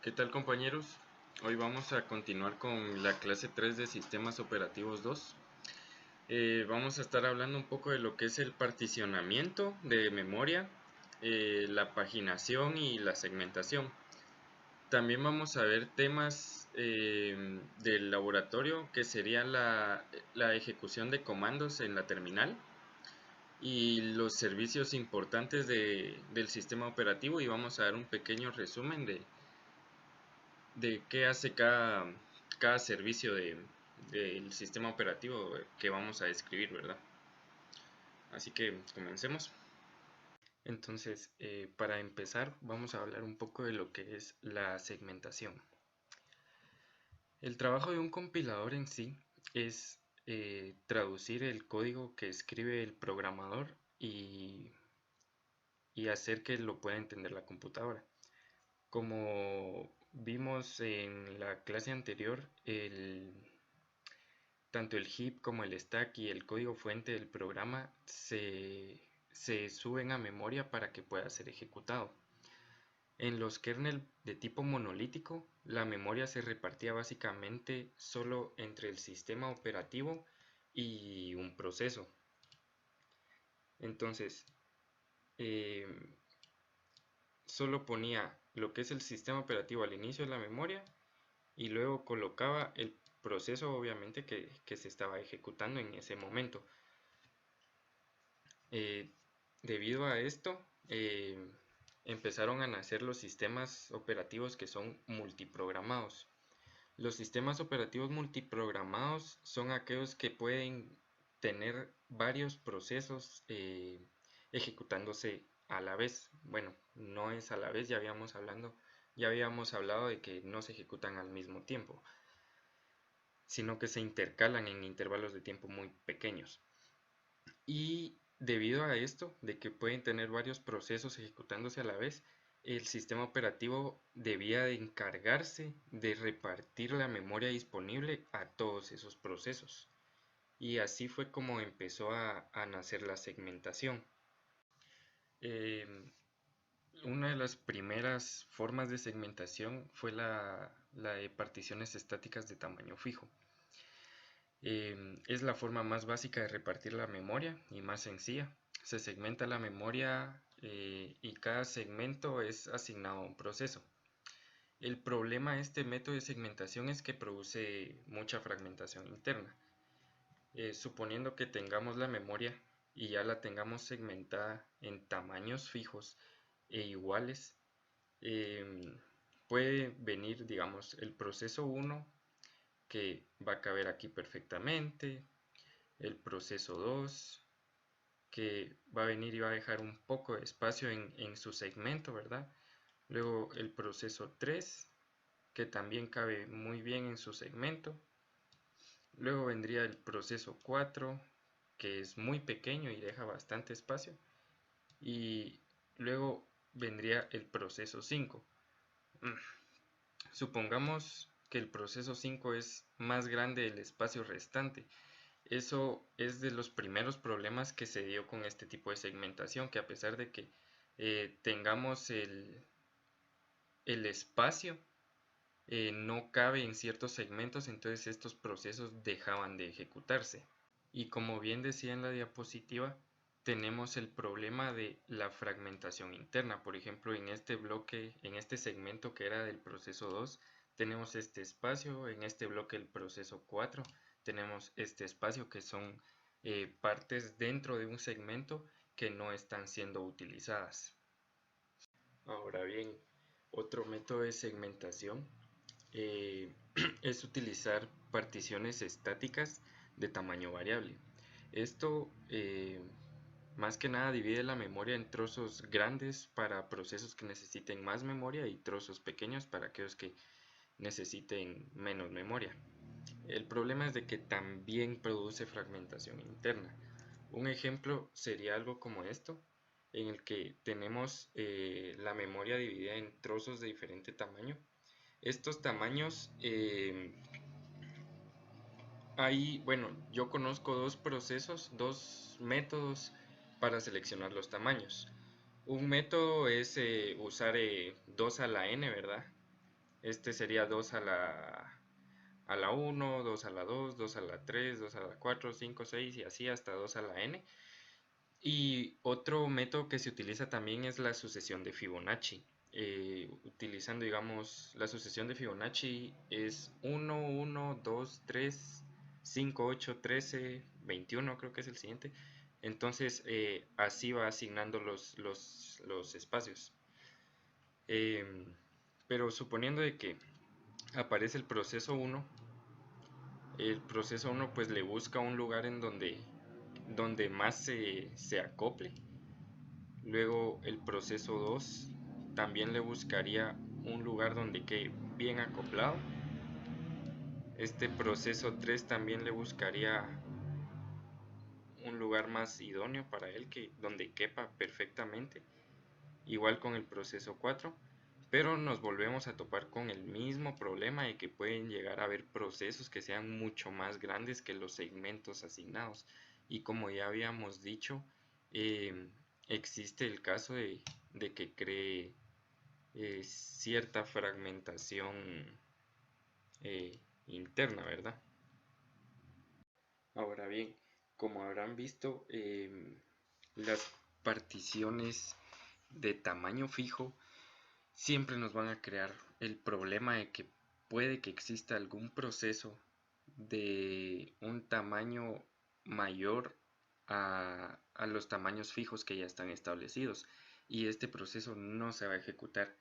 ¿Qué tal, compañeros? Hoy vamos a continuar con la clase 3 de Sistemas Operativos 2. Vamos a estar hablando un poco de lo que es el particionamiento de memoria, la paginación y la segmentación. También vamos a ver temas del laboratorio, que sería la ejecución de comandos en la terminal y los servicios importantes del sistema operativo, y vamos a dar un pequeño resumen de qué hace cada servicio del sistema operativo que vamos a describir, ¿verdad? Así que comencemos. Entonces, para empezar, vamos a hablar un poco de lo que es la segmentación. El trabajo de un compilador en sí es traducir el código que escribe el programador y hacer que lo pueda entender la computadora. Como vimos en la clase anterior, tanto el heap como el stack y el código fuente del programa se suben a memoria para que pueda ser ejecutado. En los kernel de tipo monolítico, la memoria se repartía básicamente solo entre el sistema operativo y un proceso. Entonces, solo ponía lo que es el sistema operativo al inicio de la memoria y luego colocaba el proceso, obviamente, que se estaba ejecutando en ese momento. Debido a esto, empezaron a nacer los sistemas operativos que son multiprogramados. Los sistemas operativos multiprogramados son aquellos que pueden tener varios procesos ejecutándose a la vez. Bueno, no es a la vez, ya habíamos hablado de que no se ejecutan al mismo tiempo, sino que se intercalan en intervalos de tiempo muy pequeños. Y debido a esto, de que pueden tener varios procesos ejecutándose a la vez, el sistema operativo debía de encargarse de repartir la memoria disponible a todos esos procesos. Y así fue como empezó a nacer la segmentación. Una de las primeras formas de segmentación fue la de particiones estáticas de tamaño fijo. Es la forma más básica de repartir la memoria y más sencilla. Se segmenta la memoria y cada segmento es asignado a un proceso. El problema de este método de segmentación es que produce mucha fragmentación interna. Suponiendo que tengamos la memoria y ya la tengamos segmentada en tamaños fijos e iguales, puede venir, digamos, el proceso 1, que va a caber aquí perfectamente, el proceso 2, que va a venir y va a dejar un poco de espacio en su segmento, ¿verdad? Luego el proceso 3, que también cabe muy bien en su segmento. Luego vendría el proceso 4, que es muy pequeño y deja bastante espacio. Y luego vendría el proceso 5. Supongamos que el proceso 5 es más grande del espacio restante. Eso es de los primeros problemas que se dio con este tipo de segmentación, que a pesar de que tengamos el espacio, no cabe en ciertos segmentos, entonces estos procesos dejaban de ejecutarse. Y como bien decía en la diapositiva, tenemos el problema de la fragmentación interna. Por ejemplo, en este bloque, en este segmento que era del proceso 2, tenemos este espacio. En este bloque del proceso 4 tenemos este espacio, que son partes dentro de un segmento que no están siendo utilizadas. Ahora bien, otro método de segmentación es utilizar particiones estáticas de tamaño variable. Esto más que nada divide la memoria en trozos grandes para procesos que necesiten más memoria y trozos pequeños para aquellos que necesiten menos memoria. El problema es de que también produce fragmentación interna. Un ejemplo sería algo como esto, en el que tenemos la memoria dividida en trozos de diferente tamaño. Estos tamaños, bueno, yo conozco dos métodos para seleccionar los tamaños. Un método es usar 2 a la n, ¿verdad? Este sería 2 a la 1, 2 a la 2, 2 a la 3, 2 a la 4, 5, 6 y así hasta 2 a la n. Y otro método que se utiliza también es la sucesión de Fibonacci. Utilizando, digamos, la sucesión de Fibonacci es 1, 1, 2, 3, 5, 8, 13, 21, creo que es el siguiente. Entonces, así va asignando los espacios. Pero suponiendo de que aparece el proceso 1 pues le busca un lugar en donde más se acople. Luego el proceso 2 también le buscaría un lugar donde quede bien acoplado. Este proceso 3 también le buscaría un lugar más idóneo para él, donde quepa perfectamente. Igual con el proceso 4. Pero nos volvemos a topar con el mismo problema de que pueden llegar a haber procesos que sean mucho más grandes que los segmentos asignados. Y como ya habíamos dicho, existe el caso de que cree cierta fragmentación interna, ¿verdad? Ahora bien, como habrán visto, las particiones de tamaño fijo siempre nos van a crear el problema de que puede que exista algún proceso de un tamaño mayor a los tamaños fijos que ya están establecidos y este proceso no se va a ejecutar.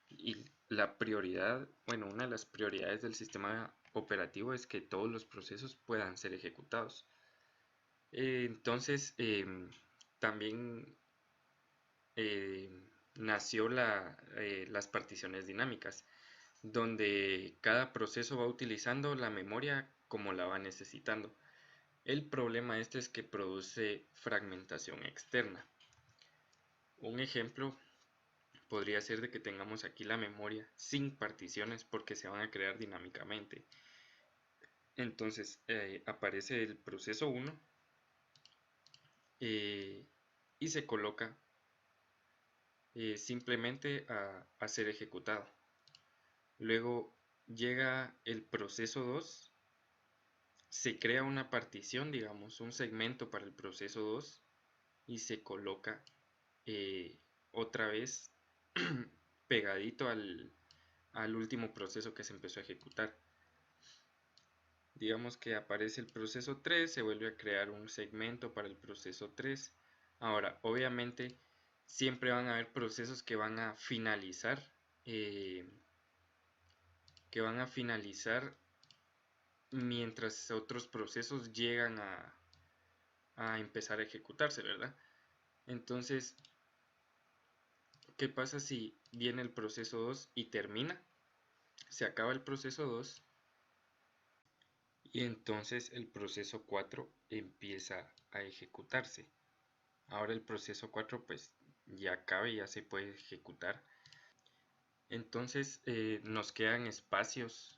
Y la prioridad, bueno, una de las prioridades del sistema operativo es que todos los procesos puedan ser ejecutados. Entonces, también eh, nació las particiones dinámicas, donde cada proceso va utilizando la memoria como la va necesitando. El problema este es que produce fragmentación externa. Un ejemplo podría ser de que tengamos aquí la memoria sin particiones porque se van a crear dinámicamente. Entonces aparece el proceso 1 y se coloca simplemente a ser ejecutado. Luego llega el proceso 2, se crea una partición, digamos, un segmento para el proceso 2 y se coloca otra vez pegadito al último proceso que se empezó a ejecutar. Digamos que aparece el proceso 3, se vuelve a crear un segmento para el proceso 3. Ahora, obviamente, siempre van a haber procesos que van a finalizar mientras otros procesos llegan a empezar a ejecutarse, ¿verdad? Entonces, ¿qué pasa si viene el proceso 2 y termina? Se acaba el proceso 2 y entonces el proceso 4 empieza a ejecutarse. Ahora el proceso 4 pues ya acaba y ya se puede ejecutar. Entonces nos quedan espacios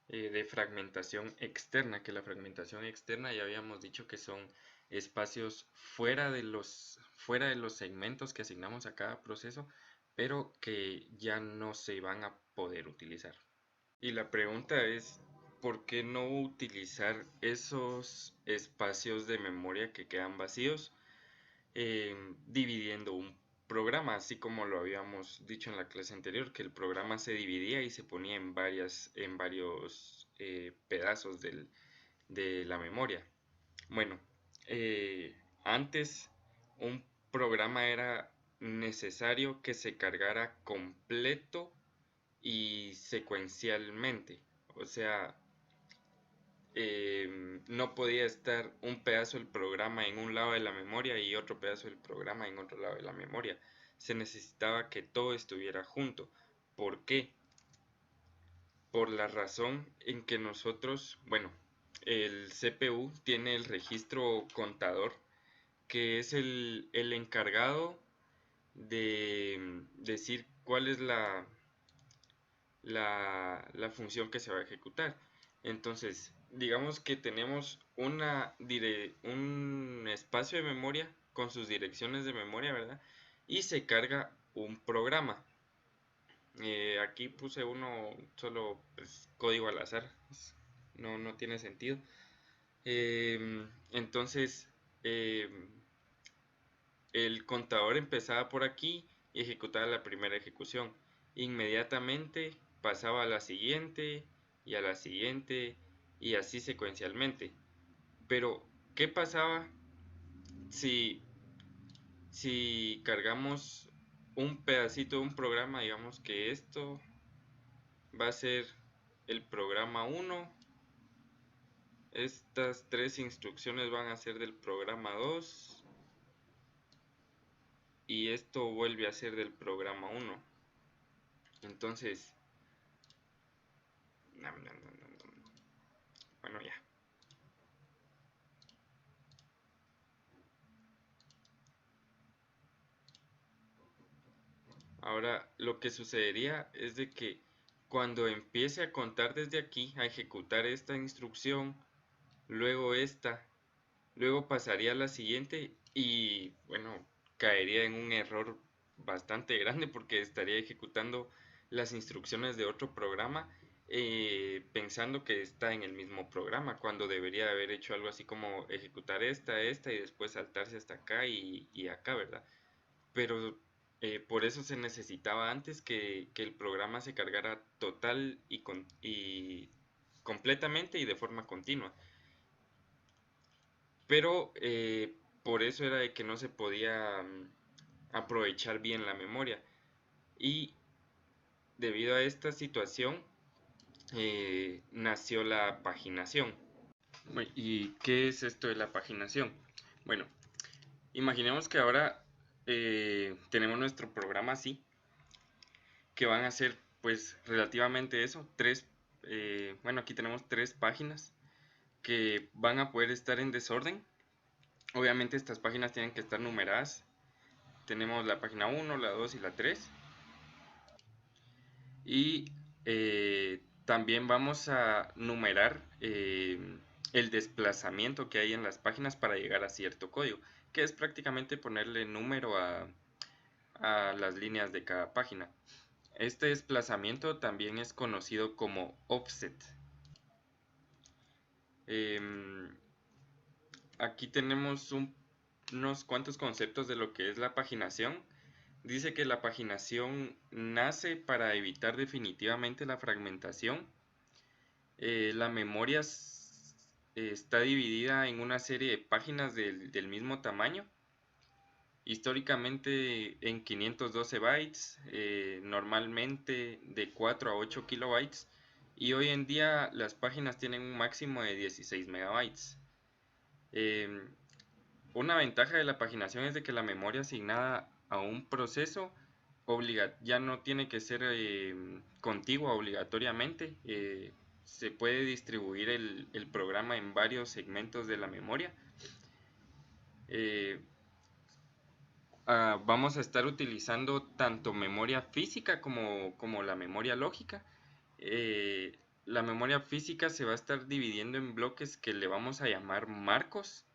de fragmentación externa, que la fragmentación externa ya habíamos dicho que son espacios fuera de los segmentos que asignamos a cada proceso, pero que ya no se van a poder utilizar. Y la pregunta es, ¿por qué no utilizar esos espacios de memoria que quedan vacíos dividiendo un programa, así como lo habíamos dicho en la clase anterior, que el programa se dividía y se ponía en varios pedazos de la memoria? Bueno, antes un programa era necesario que se cargara completo y secuencialmente, o sea, no podía estar un pedazo del programa en un lado de la memoria y otro pedazo del programa en otro lado de la memoria. Se necesitaba que todo estuviera junto. ¿Por qué? Por la razón en que nosotros, bueno, el CPU tiene el registro contador, que es el encargado de decir cuál es la función que se va a ejecutar. Entonces, digamos que tenemos un espacio de memoria con sus direcciones de memoria, ¿verdad? y se carga un programa. Aquí puse uno solo, pues, código al azar, no tiene sentido. Entonces el contador empezaba por aquí y ejecutaba la primera ejecución. Inmediatamente pasaba a la siguiente y a la siguiente y así secuencialmente. Pero, ¿qué pasaba si, si cargamos un pedacito de un programa? Digamos que esto va a ser el programa 1. Estas 3 instrucciones van a ser del programa 2. Y esto vuelve a ser del programa 1. Entonces, bueno, ya. Ahora, lo que sucedería es de que cuando empiece a contar desde aquí, a ejecutar esta instrucción, luego esta, luego pasaría a la siguiente y, bueno, caería en un error bastante grande porque estaría ejecutando las instrucciones de otro programa, pensando que está en el mismo programa, cuando debería haber hecho algo así como ejecutar esta y después saltarse hasta acá y acá, ¿verdad? Pero por eso se necesitaba antes que el programa se cargara total y completamente y de forma continua. Pero por eso era de que no se podía aprovechar bien la memoria. Y debido a esta situación nació la paginación. Bueno, ¿y qué es esto de la paginación? Bueno, imaginemos que ahora tenemos nuestro programa así, que van a ser pues relativamente eso, bueno, aquí tenemos 3 páginas que van a poder estar en desorden. Obviamente estas páginas tienen que estar numeradas. Tenemos la página 1, la 2 y la 3. Y también vamos a numerar el desplazamiento que hay en las páginas para llegar a cierto código, que es prácticamente ponerle número a las líneas de cada página. Este desplazamiento también es conocido como offset. Aquí tenemos unos cuantos conceptos de lo que es la paginación. Dice que la paginación nace para evitar definitivamente la fragmentación. La memoria está dividida en una serie de páginas del mismo tamaño. Históricamente en 512 bytes, normalmente de 4 a 8 kilobytes, y hoy en día las páginas tienen un máximo de 16 megabytes. Una ventaja de la paginación es de que la memoria asignada a un proceso ya no tiene que ser contigua obligatoriamente. Se puede distribuir el programa en varios segmentos de la memoria. Vamos a estar utilizando tanto memoria física como la memoria lógica. La memoria física se va a estar dividiendo en bloques que le vamos a llamar marcos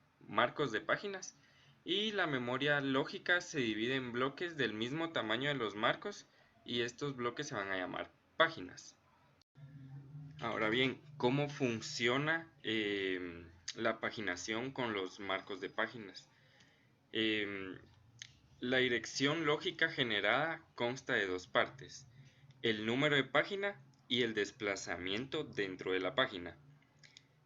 de páginas, y la memoria lógica se divide en bloques del mismo tamaño de los marcos, y estos bloques se van a llamar páginas. Ahora bien, ¿cómo funciona la paginación con los marcos de páginas? La dirección lógica generada consta de 2 partes: el número de página y el desplazamiento dentro de la página.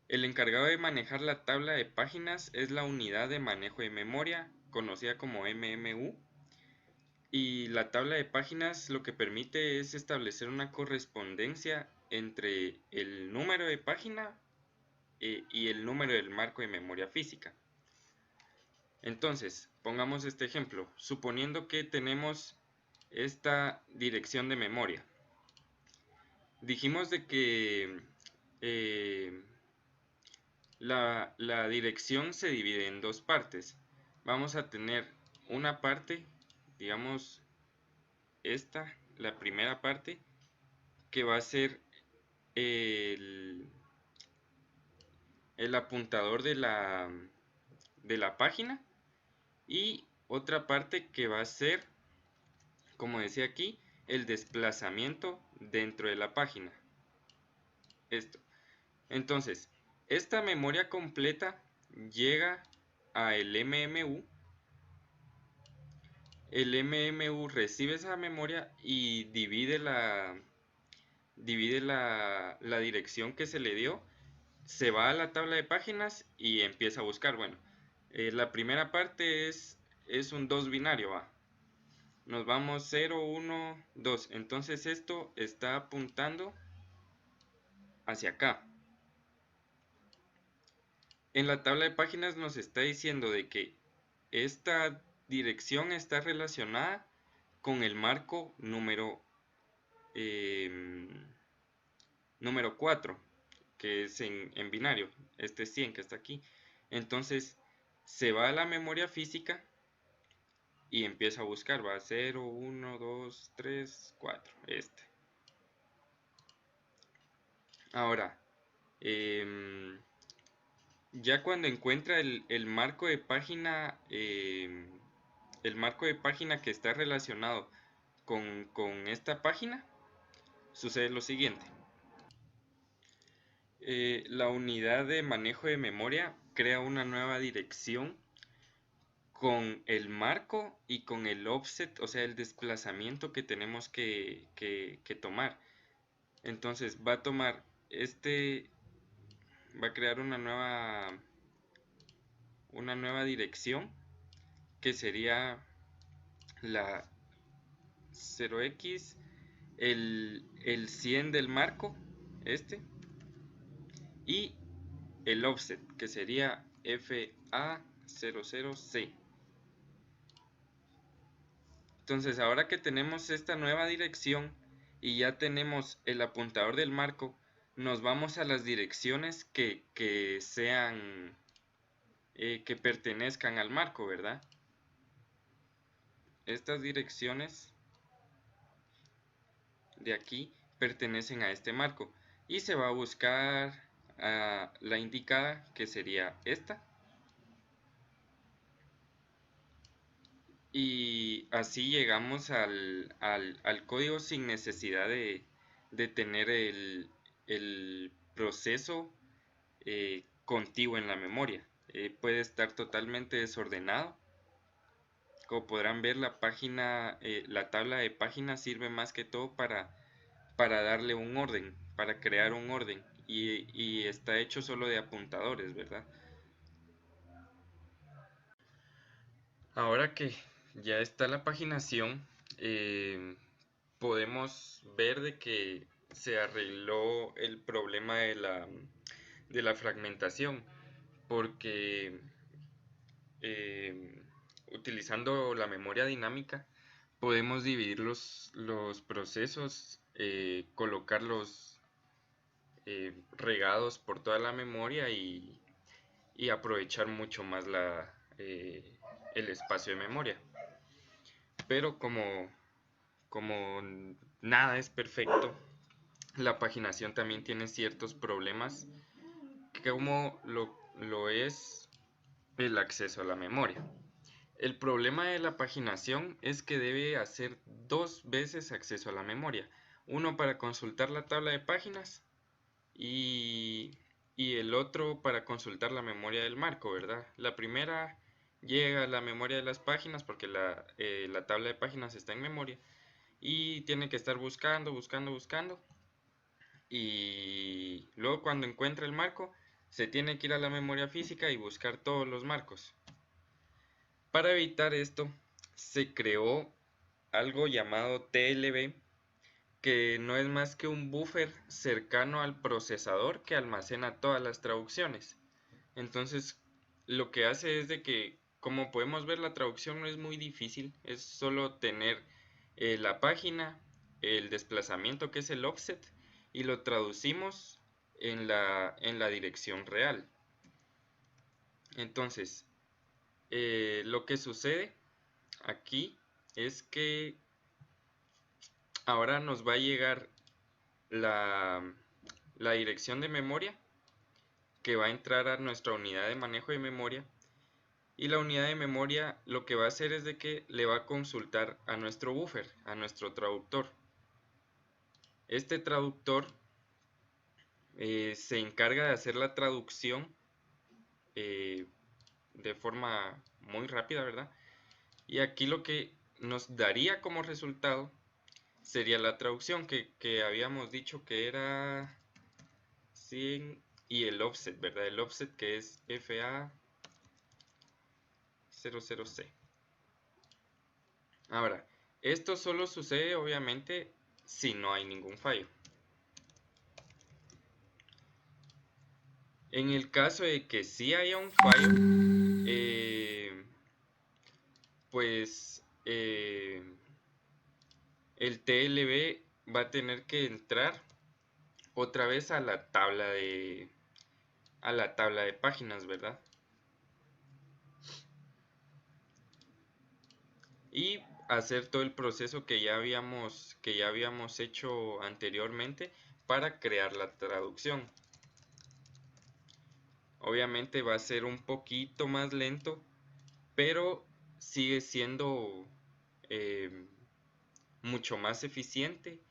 El encargado de manejar la tabla de páginas es la unidad de manejo de memoria, conocida como MMU, y la tabla de páginas lo que permite es establecer una correspondencia entre el número de página y el número del marco de memoria física. Entonces, pongamos este ejemplo, suponiendo que tenemos esta dirección de memoria. Dijimos de que la dirección se divide en 2 partes. Vamos a tener una parte, digamos esta, la primera parte, que va a ser el apuntador de la página, y otra parte que va a ser como decía aquí, el desplazamiento dentro de la página. Esto. Entonces, esta memoria completa llega a el MMU. El MMU recibe esa memoria y divide la dirección que se le dio, se va a la tabla de páginas y empieza a buscar. Bueno, la primera parte es un 2 binario, ¿va? Nos vamos 0, 1, 2. Entonces esto está apuntando hacia acá. En la tabla de páginas nos está diciendo de que esta dirección está relacionada con el marco número 4, que es en binario, este 100 que está aquí. Entonces se va a la memoria física y empieza a buscar, va 0, 1, 2, 3, 4, este. Ahora, ya cuando encuentra el marco de página, que está relacionado con esta página, sucede lo siguiente. La unidad de manejo de memoria crea una nueva dirección con el marco y con el offset, o sea, el desplazamiento que tenemos que tomar. Entonces va a tomar va a crear una nueva dirección que sería la 0x, el 100 del marco, y el offset, que sería FA00C. Entonces, ahora que tenemos esta nueva dirección y ya tenemos el apuntador del marco, nos vamos a las direcciones que sean, que pertenezcan al marco, ¿verdad? Estas direcciones de aquí pertenecen a este marco y se va a buscar a la indicada, que sería esta, y así llegamos al código sin necesidad de tener el proceso contiguo en la memoria. Puede estar totalmente desordenado. Como podrán ver, la tabla de páginas sirve más que todo para darle un orden, para crear un orden, y está hecho solo de apuntadores, ¿verdad? Ahora que ya está la paginación, podemos ver de que se arregló el problema de la fragmentación, porque utilizando la memoria dinámica podemos dividir los procesos, colocarlos regados por toda la memoria y aprovechar mucho más el espacio de memoria. Pero como nada es perfecto, la paginación también tiene ciertos problemas, como lo es el acceso a la memoria. El problema de la paginación es que debe hacer 2 veces acceso a la memoria. Uno para consultar la tabla de páginas y el otro para consultar la memoria del marco, ¿verdad? La primera llega a la memoria de las páginas porque la tabla de páginas está en memoria y tiene que estar buscando, y luego cuando encuentra el marco se tiene que ir a la memoria física y buscar todos los marcos. Para evitar esto se creó algo llamado TLB, que no es más que un buffer cercano al procesador que almacena todas las traducciones. Entonces lo que hace es de que, como podemos ver, la traducción no es muy difícil, es solo tener la página, el desplazamiento que es el offset, y lo traducimos en la dirección real. Entonces lo que sucede aquí es que ahora nos va a llegar la dirección de memoria que va a entrar a nuestra unidad de manejo de memoria, y la unidad de memoria lo que va a hacer es de que le va a consultar a nuestro buffer, a nuestro traductor. Este traductor se encarga de hacer la traducción de forma muy rápida, ¿verdad? Y aquí lo que nos daría como resultado sería la traducción que habíamos dicho que era 100 y el offset, ¿verdad? El offset que es FA00C. Ahora, esto solo sucede obviamente si no hay ningún fallo. En el caso de que sí haya un fallo, pues el TLB va a tener que entrar otra vez a la tabla de páginas, ¿verdad? Y hacer todo el proceso que ya habíamos hecho anteriormente para crear la traducción. Obviamente va a ser un poquito más lento, pero sigue siendo mucho más eficiente,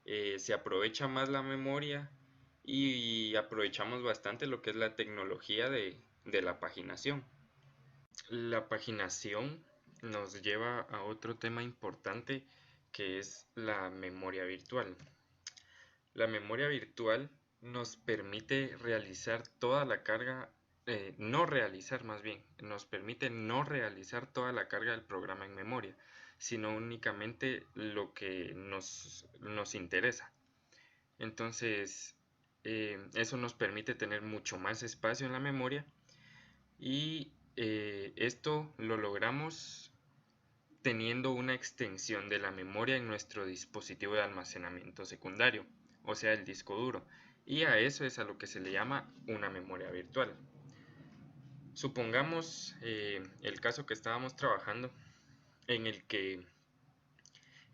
se aprovecha más la memoria y aprovechamos bastante lo que es la tecnología de la paginación. La paginación nos lleva a otro tema importante que es la memoria virtual. La memoria virtual nos permite realizar toda la carga, no realizar más bien, nos permite no realizar toda la carga del programa en memoria, sino únicamente lo que nos interesa. Entonces, eso nos permite tener mucho más espacio en la memoria y esto lo logramos teniendo una extensión de la memoria en nuestro dispositivo de almacenamiento secundario, o sea, el disco duro, y a eso es a lo que se le llama una memoria virtual. Supongamos el caso que estábamos trabajando en el que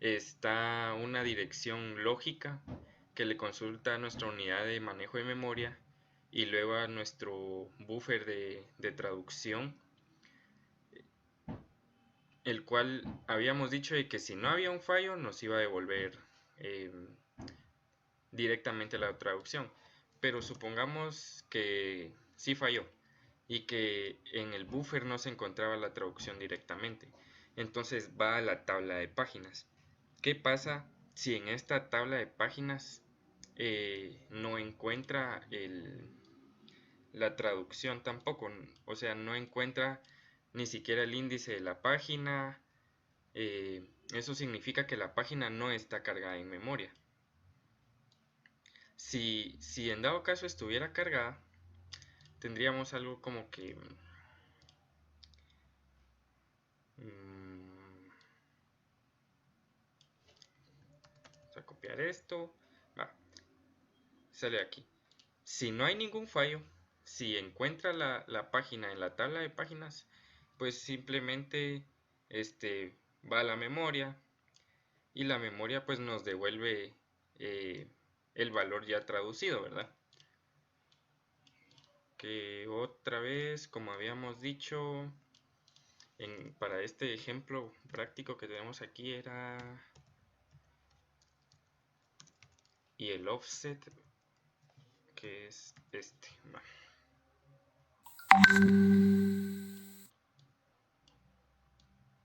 está una dirección lógica que le consulta a nuestra unidad de manejo de memoria y luego a nuestro buffer de traducción, el cual habíamos dicho de que si no había un fallo nos iba a devolver directamente la traducción, pero supongamos que sí falló y que en el buffer no se encontraba la traducción directamente, entonces va a la tabla de páginas. ¿Qué pasa si en esta tabla de páginas no encuentra la traducción tampoco? O sea, no encuentra ni siquiera el índice de la página. Eso significa que la página no está cargada en memoria. Si en dado caso estuviera cargada, tendríamos algo como que vamos a copiar esto, sale aquí. Si no hay ningún fallo, si encuentra la página en la tabla de páginas, pues simplemente va a la memoria y la memoria pues nos devuelve el valor ya traducido, ¿verdad? Que otra vez, como habíamos dicho, para este ejemplo práctico que tenemos aquí era y el offset que es este.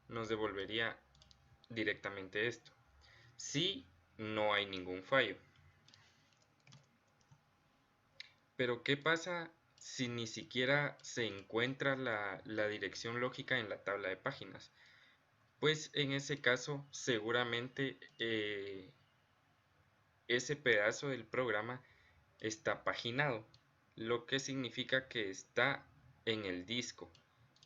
Nos devolvería directamente esto si no hay ningún fallo. Pero ¿qué pasa si ni siquiera se encuentra la dirección lógica en la tabla de páginas? Pues en ese caso seguramente ese pedazo del programa está paginado, lo que significa que está en el disco,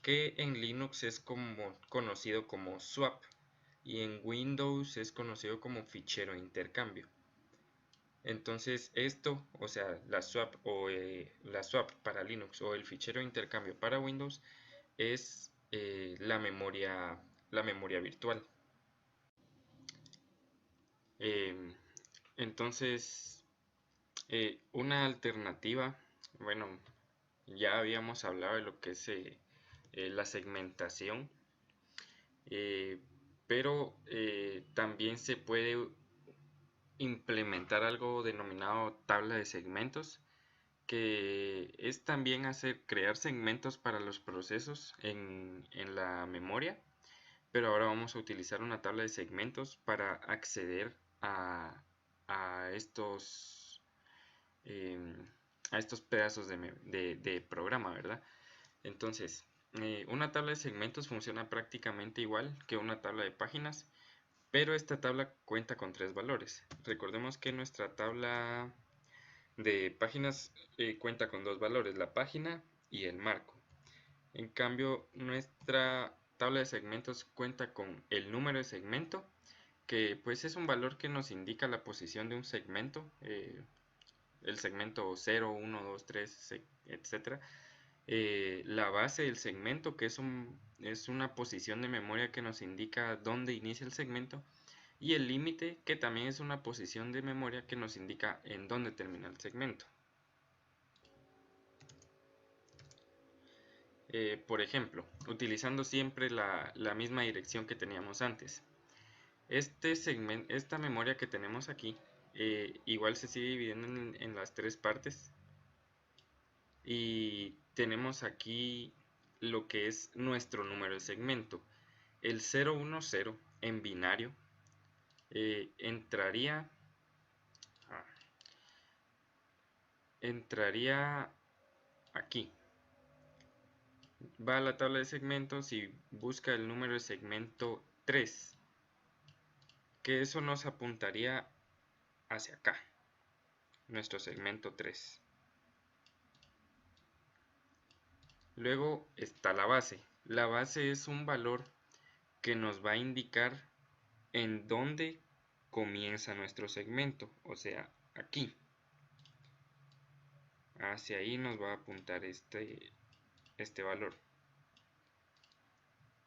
que en Linux es conocido como swap y en Windows es conocido como fichero de intercambio. Entonces esto, o sea, la swap para Linux o el fichero de intercambio para Windows es la memoria virtual. Entonces, una alternativa, bueno, ya habíamos hablado de lo que es la segmentación, pero también se puede implementar algo denominado tabla de segmentos, que es también crear segmentos para los procesos en la memoria, pero ahora vamos a utilizar una tabla de segmentos para acceder a estos pedazos de programa, ¿verdad? Entonces, una tabla de segmentos funciona prácticamente igual que una tabla de páginas, pero esta tabla cuenta con 3 valores. Recordemos que nuestra tabla de páginas cuenta con 2 valores, la página y el marco. En cambio, nuestra tabla de segmentos cuenta con el número de segmento, que pues es un valor que nos indica la posición de un segmento, el segmento 0, 1, 2, 3, etc. La base del segmento, que es una posición de memoria que nos indica dónde inicia el segmento, y el límite, que también es una posición de memoria que nos indica en dónde termina el segmento. Por ejemplo, utilizando siempre la misma dirección que teníamos antes. Esta memoria que tenemos aquí, igual se sigue dividiendo en las 3 partes. Y tenemos aquí lo que es nuestro número de segmento. El 010 en binario entraría aquí. Va a la tabla de segmentos y busca el número de segmento 3, que eso nos apuntaría hacia acá, nuestro segmento 3. Luego está la base. La base es un valor que nos va a indicar en dónde comienza nuestro segmento, o sea, aquí. Hacia ahí nos va a apuntar este valor.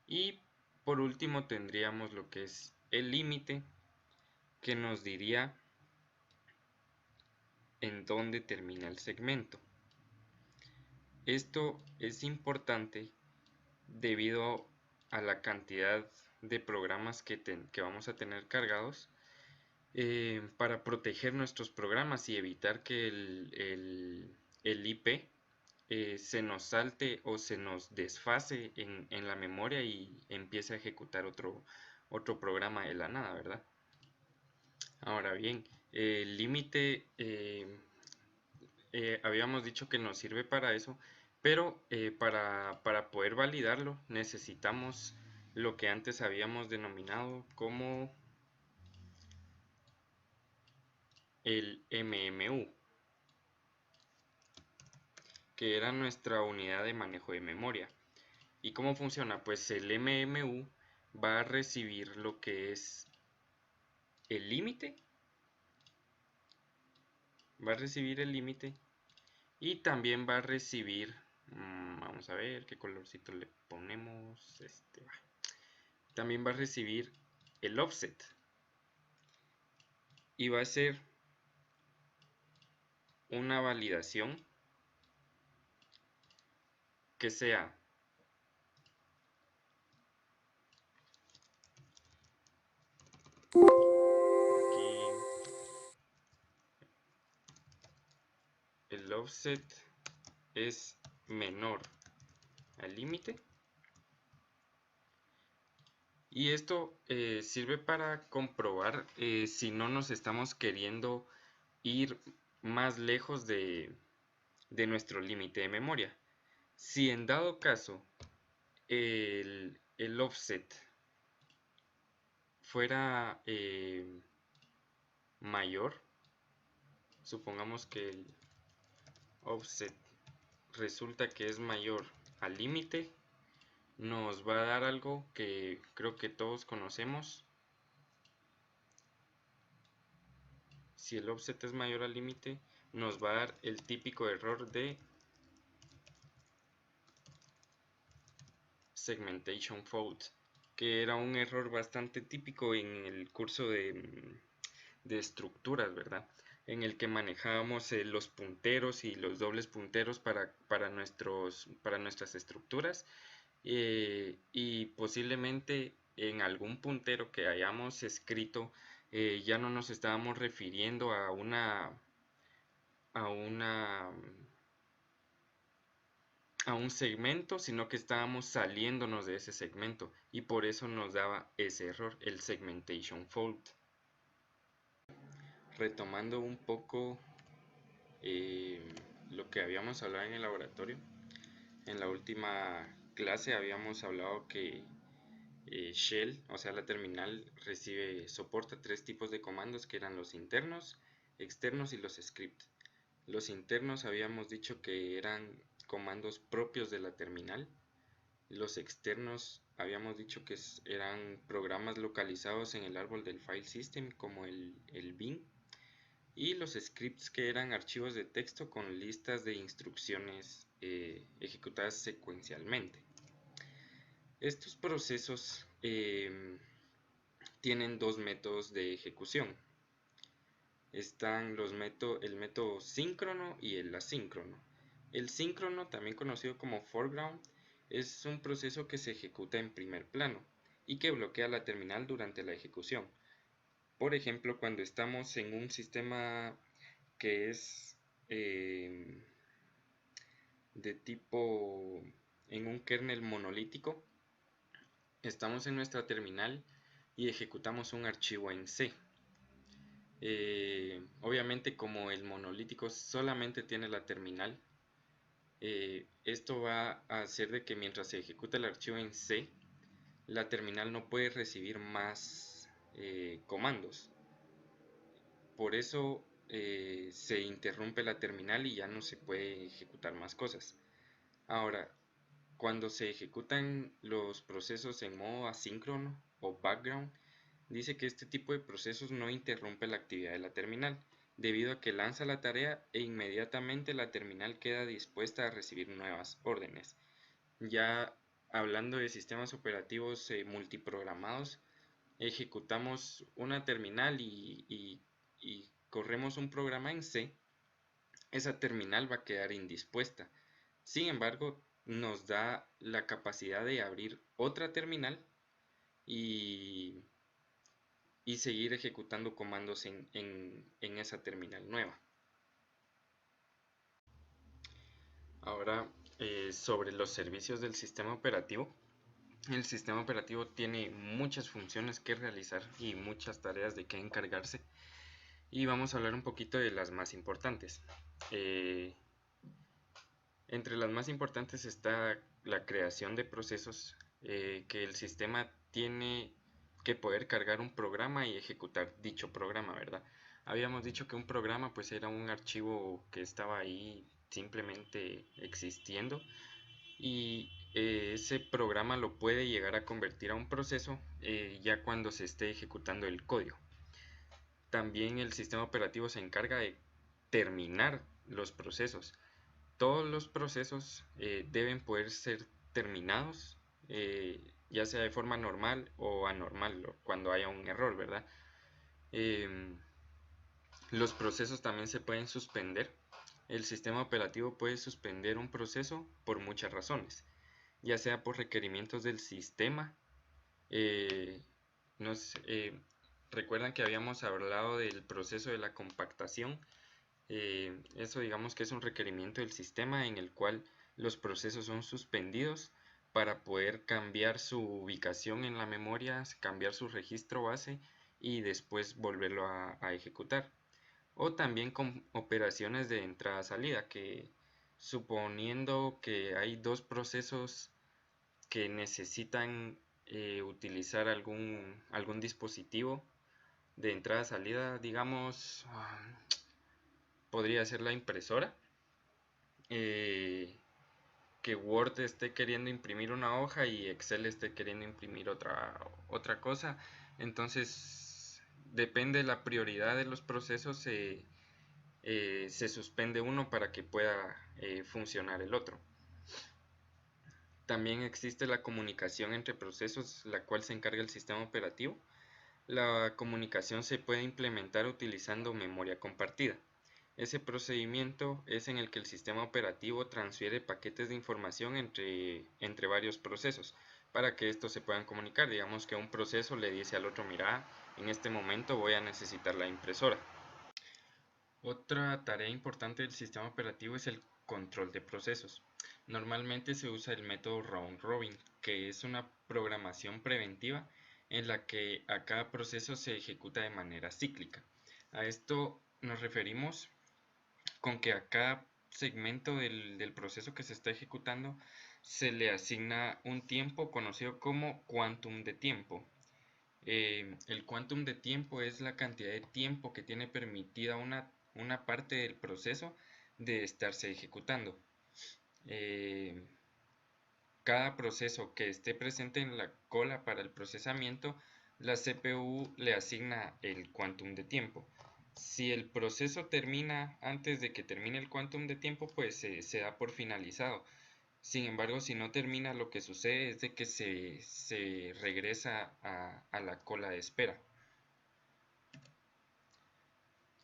Y por último tendríamos lo que es el límite, que nos diría en dónde termina el segmento. Esto es importante debido a la cantidad de programas que vamos a tener cargados, para proteger nuestros programas y evitar que el IP se nos salte o se nos desfase en la memoria y empiece a ejecutar otro programa de la nada, ¿verdad? Ahora bien, el límite, habíamos dicho que nos sirve para eso, pero para poder validarlo necesitamos lo que antes habíamos denominado como el MMU, que era nuestra unidad de manejo de memoria. ¿Y cómo funciona? Pues el MMU va a recibir lo que es el límite, y también va a recibir, vamos a ver qué colorcito le ponemos, también va a recibir el offset, y va a ser una validación que sea el offset es menor al límite, y esto sirve para comprobar si no nos estamos queriendo ir más lejos de nuestro límite de memoria. Si en dado caso el offset fuera mayor, supongamos que el offset resulta que es mayor al límite, nos va a dar algo que creo que todos conocemos. Si el offset es mayor al límite, nos va a dar el típico error de segmentation fault, que era un error bastante típico en el curso de estructuras, ¿verdad? En el que manejábamos los punteros y los dobles punteros para nuestras estructuras, y posiblemente en algún puntero que hayamos escrito ya no nos estábamos refiriendo a a una a un segmento, sino que estábamos saliéndonos de ese segmento y por eso nos daba ese error, el segmentation fault. Retomando un poco lo que habíamos hablado en el laboratorio, en la última clase habíamos hablado que Shell, o sea la terminal, soporta tres tipos de comandos que eran los internos, externos y los scripts. Los internos habíamos dicho que eran comandos propios de la terminal. Los externos habíamos dicho que eran programas localizados en el árbol del file system como el bin. Y los scripts que eran archivos de texto con listas de instrucciones ejecutadas secuencialmente. Estos procesos tienen dos métodos de ejecución. Están el método síncrono y el asíncrono. El síncrono, también conocido como foreground, es un proceso que se ejecuta en primer plano y que bloquea la terminal durante la ejecución. Por ejemplo, cuando estamos en un sistema que es de tipo en un kernel monolítico, estamos en nuestra terminal y ejecutamos un archivo en C. Obviamente, como el monolítico solamente tiene la terminal, esto va a hacer de que mientras se ejecuta el archivo en C, la terminal no puede recibir más comandos. Por eso se interrumpe la terminal y ya no se puede ejecutar más cosas. Ahora, cuando se ejecutan los procesos en modo asíncrono o background, dice que este tipo de procesos no interrumpe la actividad de la terminal, debido a que lanza la tarea e inmediatamente la terminal queda dispuesta a recibir nuevas órdenes. Ya hablando de sistemas operativos multiprogramados, ejecutamos una terminal y corremos un programa en C, esa terminal va a quedar indispuesta. Sin embargo, nos da la capacidad de abrir otra terminal y seguir ejecutando comandos en esa terminal nueva. Ahora, sobre los servicios del sistema operativo. El sistema operativo tiene muchas funciones que realizar y muchas tareas de que encargarse. Y vamos a hablar un poquito de las más importantes. Entre las más importantes está la creación de procesos, que el sistema tiene que poder cargar un programa y ejecutar dicho programa, ¿verdad? Habíamos dicho que un programa pues era un archivo que estaba ahí simplemente existiendo y ese programa lo puede llegar a convertir a un proceso ya cuando se esté ejecutando el código. También el sistema operativo se encarga de terminar los procesos. Todos los procesos deben poder ser terminados, ya sea de forma normal o anormal, cuando haya un error, ¿verdad? Los procesos también se pueden suspender. El sistema operativo puede suspender un proceso por muchas razones, ya sea por requerimientos del sistema. Recuerdan que habíamos hablado del proceso de la compactación. Eso digamos que es un requerimiento del sistema en el cual los procesos son suspendidos para poder cambiar su ubicación en la memoria, cambiar su registro base y después volverlo a ejecutar. O también con operaciones de entrada-salida, que suponiendo que hay dos procesos que necesitan utilizar algún dispositivo de entrada-salida, digamos, podría ser la impresora, que Word esté queriendo imprimir una hoja y Excel esté queriendo imprimir otra cosa. Entonces, depende de la prioridad de los procesos, se suspende uno para que pueda funcionar el otro. También existe la comunicación entre procesos, la cual se encarga el sistema operativo. La comunicación se puede implementar utilizando memoria compartida. Ese procedimiento es en el que el sistema operativo transfiere paquetes de información entre varios procesos para que estos se puedan comunicar. Digamos que un proceso le dice al otro, mira, en este momento voy a necesitar la impresora. Otra tarea importante del sistema operativo es el control de procesos. Normalmente se usa el método round robin, que es una programación preventiva en la que a cada proceso se ejecuta de manera cíclica. A esto nos referimos con que a cada segmento del proceso que se está ejecutando se le asigna un tiempo conocido como quantum de tiempo. El quantum de tiempo es la cantidad de tiempo que tiene permitida una parte del proceso de estarse ejecutando. Cada proceso que esté presente en la cola para el procesamiento, la CPU le asigna el quantum de tiempo. Si el proceso termina antes de que termine el quantum de tiempo, pues se da por finalizado. Sin embargo, si no termina, lo que sucede es de que se regresa a la cola de espera.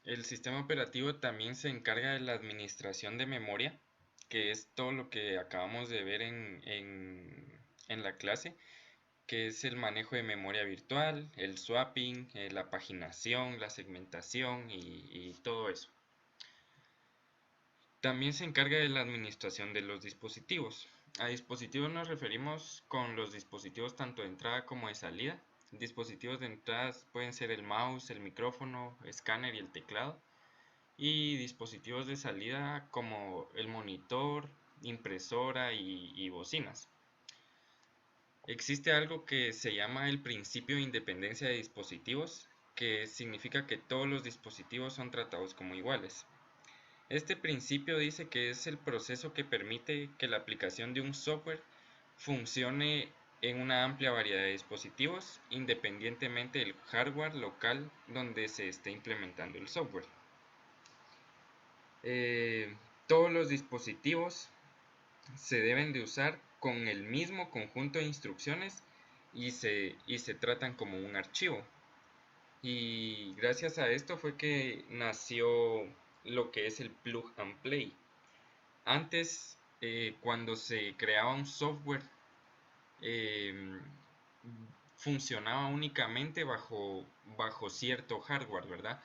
El sistema operativo también se encarga de la administración de memoria, que es todo lo que acabamos de ver en la clase, que es el manejo de memoria virtual, el swapping, la paginación, la segmentación y todo eso. También se encarga de la administración de los dispositivos. A dispositivos nos referimos con los dispositivos tanto de entrada como de salida. Dispositivos de entrada pueden ser el mouse, el micrófono, escáner y el teclado. Y dispositivos de salida como el monitor, impresora y bocinas. Existe algo que se llama el principio de independencia de dispositivos, que significa que todos los dispositivos son tratados como iguales. Este principio dice que es el proceso que permite que la aplicación de un software funcione en una amplia variedad de dispositivos, independientemente del hardware local donde se esté implementando el software. Todos los dispositivos se deben de usar con el mismo conjunto de instrucciones y se tratan como un archivo. Y gracias a esto fue que nació lo que es el plug and play. Antes, cuando se creaba un software, funcionaba únicamente bajo cierto hardware, ¿verdad?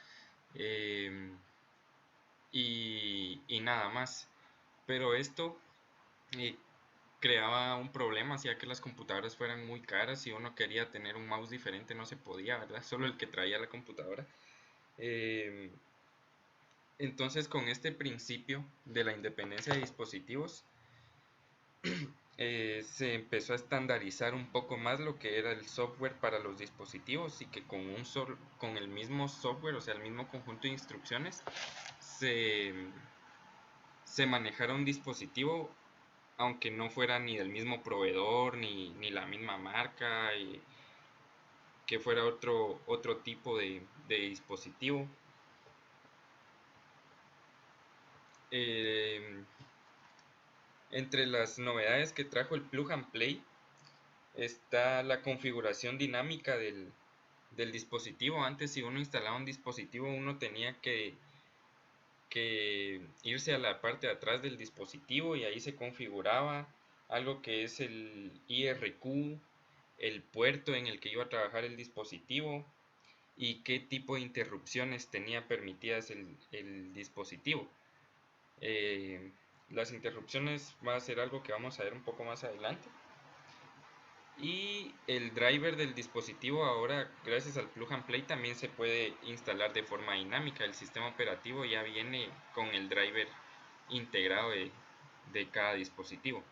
Y nada más. Pero esto creaba un problema, hacía que las computadoras fueran muy caras. Si uno quería tener un mouse diferente no se podía, ¿verdad? Solo el que traía la computadora. Entonces, con este principio de la independencia de dispositivos, se empezó a estandarizar un poco más lo que era el software para los dispositivos y que con el mismo software, o sea, el mismo conjunto de instrucciones, se manejara un dispositivo aunque no fuera ni del mismo proveedor ni la misma marca, y que fuera otro tipo de dispositivo. Entre las novedades que trajo el Plug and Play está la configuración dinámica del dispositivo. Antes, si uno instalaba un dispositivo, uno tenía que irse a la parte de atrás del dispositivo y ahí se configuraba algo que es el IRQ, el puerto en el que iba a trabajar el dispositivo y qué tipo de interrupciones tenía permitidas el dispositivo. Las interrupciones va a ser algo que vamos a ver un poco más adelante. Y el driver del dispositivo ahora, gracias al Plug and Play, también se puede instalar de forma dinámica. El sistema operativo ya viene con el driver integrado de cada dispositivo.